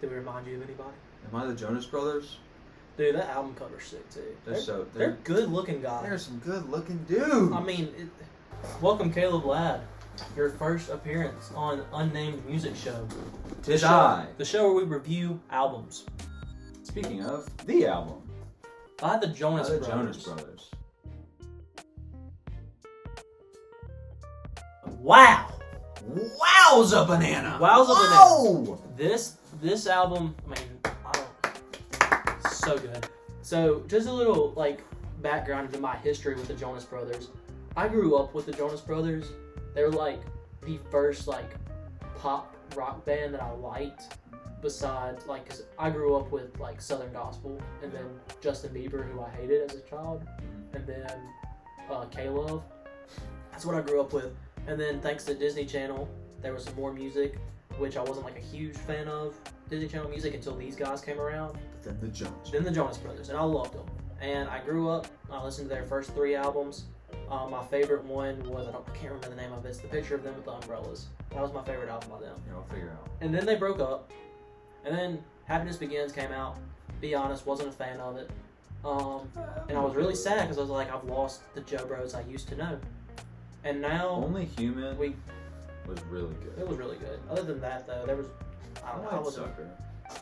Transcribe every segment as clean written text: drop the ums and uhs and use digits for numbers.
Did we remind you of anybody? Am I the Jonas Brothers? Dude, that album cover's sick too. They're good looking guys. They're some good looking dudes. I mean, welcome Caleb Ladd, your first appearance on Unnamed Music Show. Tis I. The show where we review albums. Speaking of, the album. By the Jonas Brothers. Jonas Brothers. Wow! Wowza banana! Wowza banana! This album, I mean, so good. So, just a little, like, background into my history with the Jonas Brothers. I grew up with the Jonas Brothers. They were, like, the first, like, pop rock band that I liked. Besides, like, cause I grew up with, like, Southern Gospel, and then Justin Bieber, who I hated as a child, and then K-Love. That's what I grew up with. And then, thanks to Disney Channel, there was some more music, which I wasn't, like, a huge fan of Disney Channel music until these guys came around. But then the Jonas. Then the Jonas Brothers, and I loved them. And I grew up, I listened to their first 3 albums. My favorite one was, I can't remember the name of it, it's the picture of them with the umbrellas. That was my favorite album by them. Yeah, I'll figure out. And then they broke up. And then Happiness Begins came out. Be honest, wasn't a fan of it. And I was really sad because I was like, I've lost the Joe Bros I used to know. And now Only Human was really good. It was really good. Other than that, though, there was I don't know. Sucker.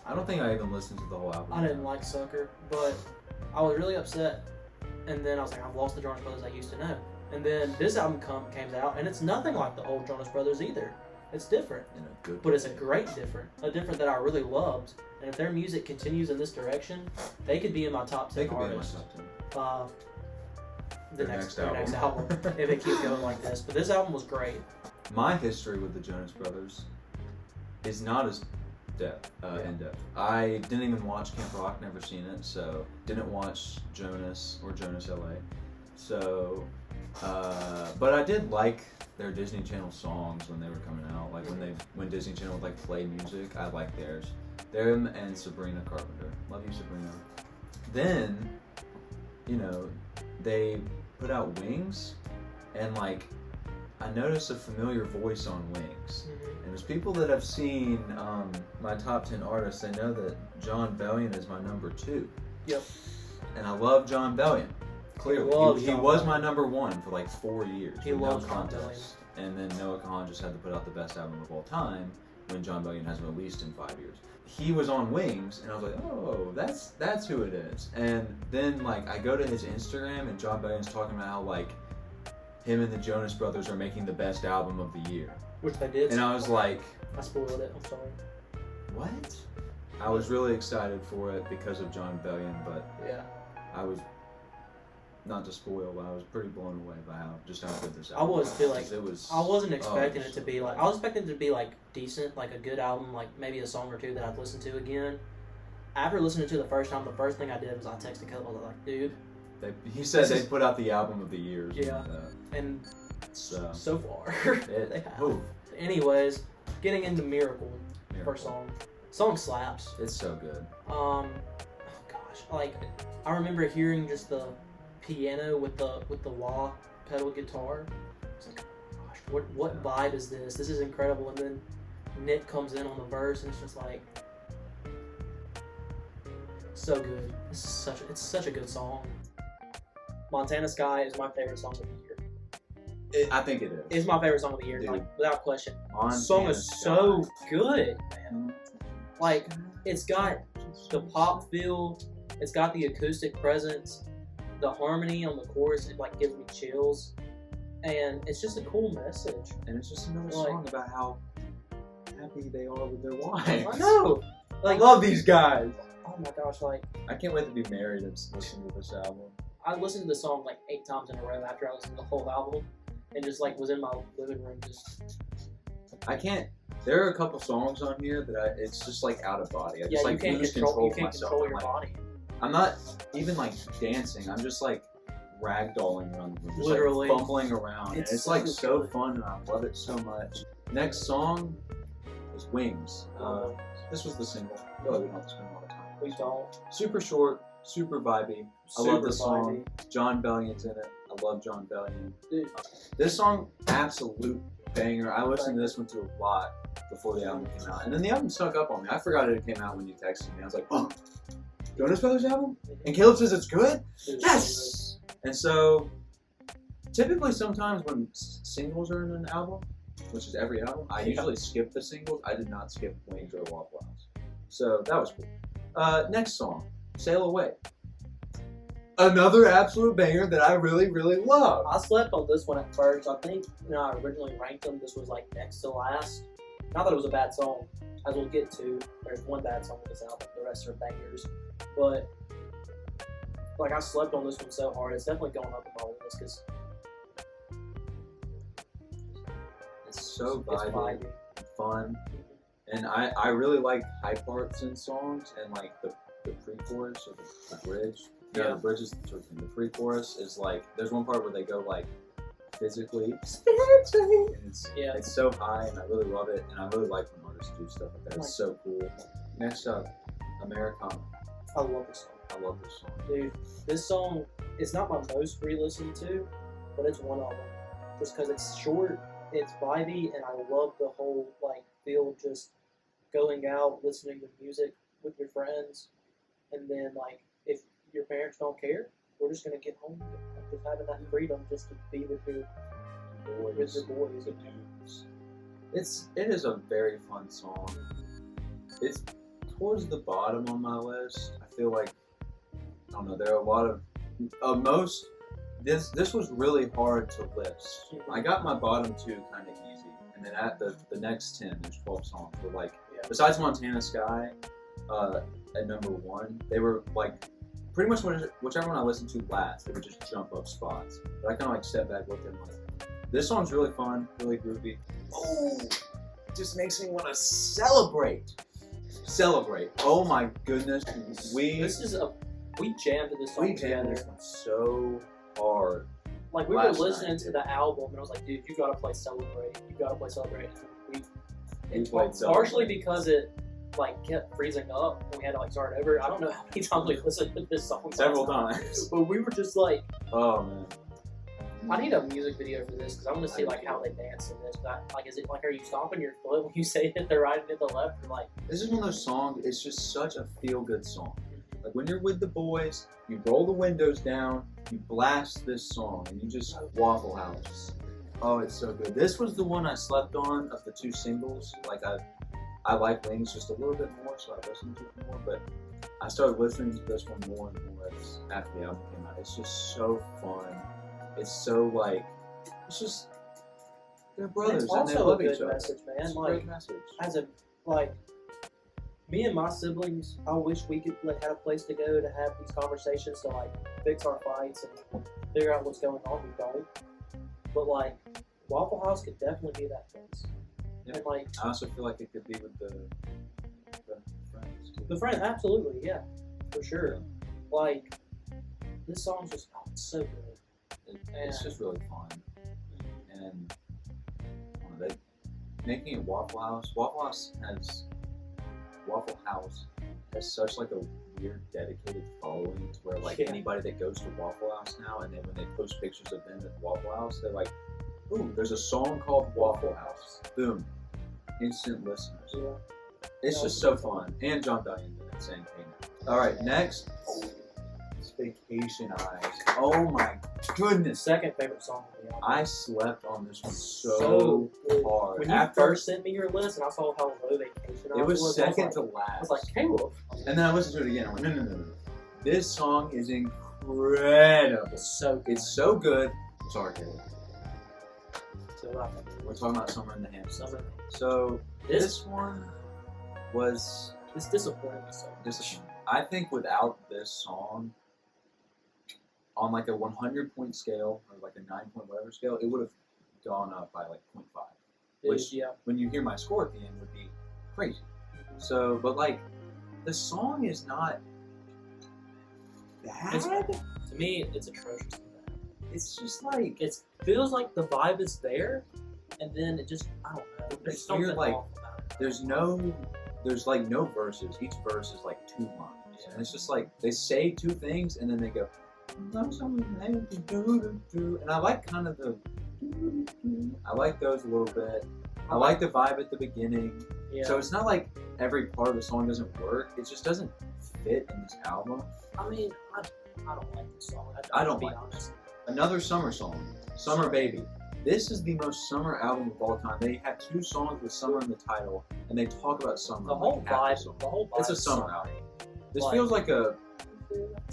I don't think I even listened to the whole album. I didn't like Sucker, but I was really upset. And then I was like, I've lost the Jonas Brothers I used to know. And then this album came out, and it's nothing like the old Jonas Brothers either. It's different, but it's a great different that I really loved. And if their music continues in this direction, they could be in my top 10 artists. Their next album, if it keeps going like this. But this album was great. My history with the Jonas Brothers is not as in depth. I didn't even watch Camp Rock, never seen it, so didn't watch Jonas or Jonas LA. So, but I did like their Disney Channel songs when they were coming out. Like when Disney Channel would like play music, I liked theirs. Them and Sabrina Carpenter. Love you, Sabrina. Then, they put out Wings, and like I noticed a familiar voice on Wings. And as people that have seen my top 10 artists, they know that John Bellion is my number 2. Yep. And I love John Bellion. Clearly, he was my number 1 for like 4 years. He loves John Bellion. And then Noah Kahan just had to put out the best album of all time when John Bellion hasn't released in 5 years. He was on Wings, and I was like, oh, that's who it is. And then like I go to his Instagram, and John Bellion's talking about how like him and the Jonas Brothers are making the best album of the year. Which they did. And I was like, I spoiled it. I'm sorry. What? I was really excited for it because of John Bellion, but yeah, I was not to spoil, but I was pretty blown away by how good this album. I was too, like, it was. I wasn't expecting it to be like. I was expecting it to be like decent, like a good album, like maybe a song or two that I'd listen to again. After listening to it the first time, the first thing I did was I texted Caleb. I was like, dude. He said they put out the album of the year. Yeah. And so far they have. Ooh. Anyways, getting into Miracle. First song. Song slaps. It's so good. Oh gosh, like I remember hearing just the piano with the wah pedal guitar. It's like, gosh, what vibe is this? This is incredible. And then Nick comes in on the verse, and it's just like so good. It's such a good song. Montana Sky is my favorite song of the year. I think it is. It's my favorite song of the year, like without question. The song is so good, man. Like it's got the pop feel, it's got the acoustic presence, the harmony on the chorus, it like gives me chills, and it's just a cool message. And it's just another song about how happy they are with their wives. I know. Like, I love these guys. Oh my gosh, like I can't wait to be married and listen to this album. I listened to the song like 8 times in a row after I listened to the whole album, and just like was in my living room just. I can't. There are a couple songs on here that it's just like out of body. I just like lose control of myself. Control your body. I'm not even like dancing. I'm just like ragdolling around the room, just literally like fumbling around. It's like so fun, and I love it so much. Next song is Wings. This was the single. I feel like we don't have to spend a lot of time. We don't. Super short, super vibey. I love this song. John Bellion's in it. I love John Bellion. Dude. This song, absolute banger. I listened to this one to a lot. before the album came out. And then the album snuck up on me. I forgot it came out when you texted me. I was like, oh, Jonas Brothers album? And Caleb says it's good? Yes! And so, typically sometimes when singles are in an album, which is every album, I usually skip the singles. I did not skip Wings or Waffle House. So, that was cool. Next song, Sail Away. Another absolute banger that I really, really love. I slept on this one at first. I think I originally ranked them. This was like next to last. Not that it was a bad song, as we'll get to. There's one bad song on this album. The rest are bangers. But like I slept on this one so hard. It's definitely going up in my list because it's so it's vibey, fun, and I really like high parts in songs and like the pre-chorus or the bridge. Yeah, the bridge is the pre-chorus is like there's one part where they go like physically, and it's so high, and I really love it, and I really like when artists do stuff like that. It's so cool. Next up, Americana. I love this song. I love this song, dude. This song is not my most re-listened to, but it's one of them. Just because it's short, it's vibey, and I love the whole like feel of just going out, listening to music with your friends, and then like if your parents don't care, we're just gonna get home, just having that freedom just to be with your boys. The dudes. It is a very fun song. It's towards the bottom on my list. I feel like I don't know. There are a lot of most. This was really hard to list. I got my bottom two kind of easy, and then at the next 10, there's 12 songs. Were like besides Montana Sky, at number 1, they were like. Pretty much whichever one I listened to last, it would just jump up spots. But I kind of like step back, looked at it, like, this song's really fun, really groovy. Oh, it just makes me want to celebrate. Celebrate. Oh my goodness. We jammed to this song together. This one so hard. Like we were listening to the album, and I was like, dude, you gotta play Celebrate. You gotta play Celebrate. And partially because it like kept freezing up and we had to like start over. I don't know how many times we listened to this song. Several times. But we were just like, oh man. I need a music video for this because I want to see like how they dance in this. Like, is it like, are you stomping your foot when you say hit the right and hit the left? Or like, this is one of those songs. It's just such a feel-good song. Like when you're with the boys, you roll the windows down, you blast this song, and you just Waffle House. Oh, it's so good. This was the one I slept on of the 2 singles. Like I like Wings just a little bit more, so I listened to it more. But I started listening to this one more and more after the album came out. It's just so fun. It's so like, it's just they're brothers and they love each other. Message, man. It's like, a great message. As a like, me and my siblings, I wish we could like had a place to go to have these conversations to like fix our fights and figure out what's going on. We don't, but like Waffle House could definitely be that place. Yeah. And like, I also feel like it could be with the friends too. The friends, absolutely, yeah, for sure. Like, this song's just it's so good. It's just really fun, and they making it Waffle House. Waffle House has such like a weird dedicated following to where like anybody that goes to Waffle House now, and then when they post pictures of them at Waffle House, they're like, ooh, there's a song called Waffle House. Boom. Instant listeners. Yeah. It's just so fun. And John Dion's in it saying, hey now. Alright, next. It's Vacation Eyes. Oh my goodness. Second favorite song of the album. I slept on this one so hard. When you first sent me your list and I saw how low Vacation Eyes was. It was second to last. I was like, Caleb. And then I listened to it again. I went, no. This song is incredible. It's so good. Sorry, Caleb. We're talking about Summer in the Hamptons. So this one was disappointing. I think without this song, on like a 100-point scale or like a 9-point whatever scale, it would have gone up by like 0.5. Which, when you hear my score at the end, would be crazy. So, but like, the song is not bad. To me, it's atrocious. It's just like it feels like the vibe is there, and then it just I don't know. There's something like off about it. There's like no verses. Each verse is like 2 lines, and it's just like they say 2 things, and then they go, and I like kind of I like those a little bit. I like the vibe at the beginning. Yeah. So it's not like every part of the song doesn't work. It just doesn't fit in this album. I mean, I don't like this song. I don't to be like honest. Another summer song, Summer Baby. This is the most summer album of all time. They have 2 songs with summer in the title, and they talk about summer. The whole like half vibe. song. The whole vibe. It's a is summer album. This feels like a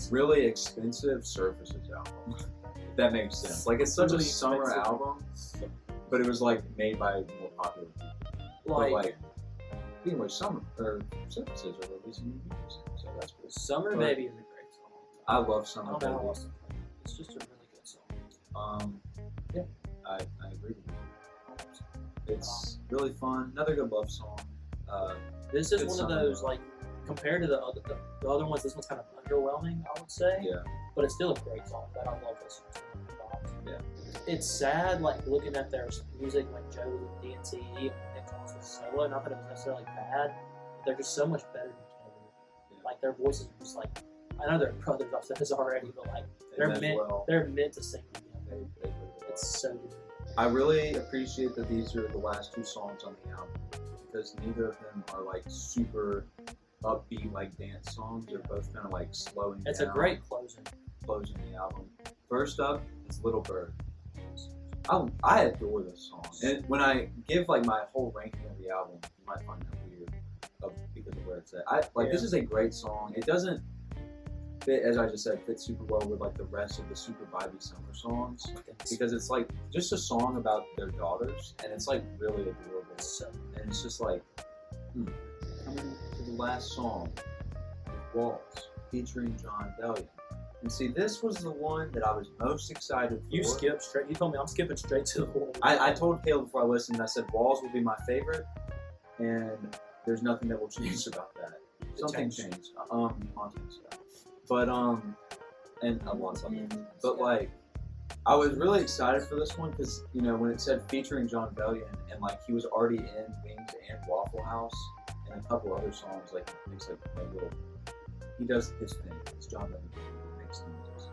really expensive Surfaces album. If that makes sense. Like it's such Really a summer expensive. album, but it was like made by more popular people. But like, anyway, summer or Surfaces are releasing new music, so that's cool. Summer But Baby is a great song. I love I Summer don't know how Baby. else to play it. It's just a really good song. Yeah, I agree with you. It's really fun. Another good love song. This is Good one of summer those though. like compared to the other ones. This one's kind of underwhelming, I would say. Yeah. But it's still a great song that I love listening to. Yeah. It's sad, like looking at their music when Joe was with DNT and Nick Jonas was solo. Not that it was necessarily bad, but they're just so much better together. Yeah. Like their voices are just like, I know they're brothers. I've said this already, but like they're And as meant well, they're meant to sing together. they really are. It's so good. I really appreciate that these are the last 2 songs on the album because neither of them are like super upbeat like dance songs. They're both kind of like slowing It's down. a great closing. Closing the album. First up is Little Bird. I adore this song. And when I give like my whole ranking of the album, you might find that weird because of where it's at. This is a great song. It doesn't fit, as I just said, fit super well with like the rest of the super vibey summer songs because it's like just a song about their daughters and it's like really adorable. So, And it's just like coming to the last song, Walls, featuring John Bellion. And see, this was the one that I was most excited for. you skipped straight. You told me I'm skipping straight to the wall. I told Caleb before I listened, I said Walls will be my favorite, and there's nothing that will change about that. Something changed. Content stuff. But and a lot of something. But like, I was really excited for this one because when it said featuring John Bellion and like he was already in Wings and Waffle House and a couple other songs, like he makes like a little. He does his thing. It's John Bellion. He makes the music.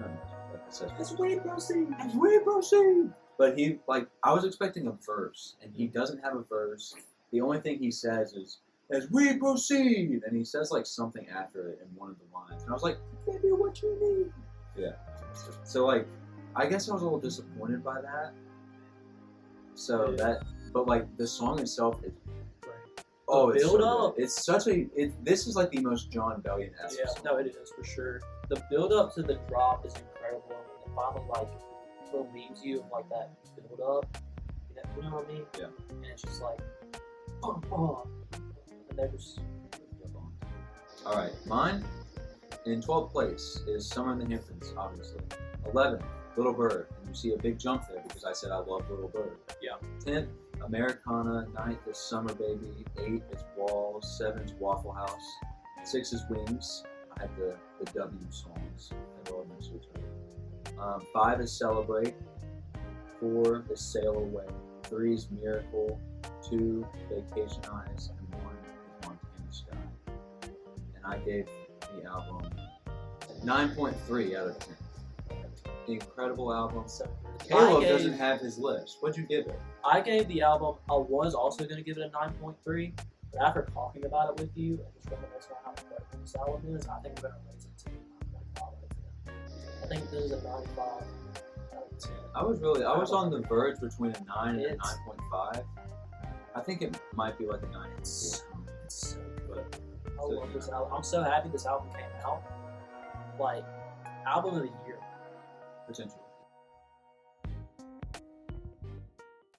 Not music, like it says. As we proceed. As we proceed. But he I was expecting a verse and he doesn't have a verse. The only thing he says is "as we proceed," and he says like something after it in one of the lines, and I was like, "Give me what you need." Yeah. So like, I guess I was a little disappointed by that. So but like the song itself is. Oh, it's build so up. good. It's such a. This is like the most John Bellion-esque Yeah, song. no, it is for sure. The build up to the drop is incredible, and it finally like relieves you of like that build up. You know what I mean? Yeah. And it's just like, and they're just. All right, mine in 12th place is Summer in the Hamptons, obviously. 11th, Little Bird, and you see a big jump there because I said I love Little Bird. Yeah. 10th, Americana. 9th is Summer Baby. 8th is Walls. 7th is Waffle House. 6th is Wings. I had the W songs that all next to each other. 5 is Celebrate. 4 is Sail Away. 3 is Miracle. 2, Vacation Eyes. And 1 is Montana Sky. And I gave the album 9.3 out of 10. Incredible album. So Caleb doesn't have his list. What'd you give it? I gave the album. I was also going to give it a 9.3, but after talking about it with you and just reminiscing on how incredible this album is, I think I'm going to raise it to a 9.5 out of 10. I think this is a 95 out of 10. I was on the verge between a 9 and a 9.5. I think it might be like a 9. It's so good. I So, love this album. I'm so happy this album came out. Like, album of the year. Potential.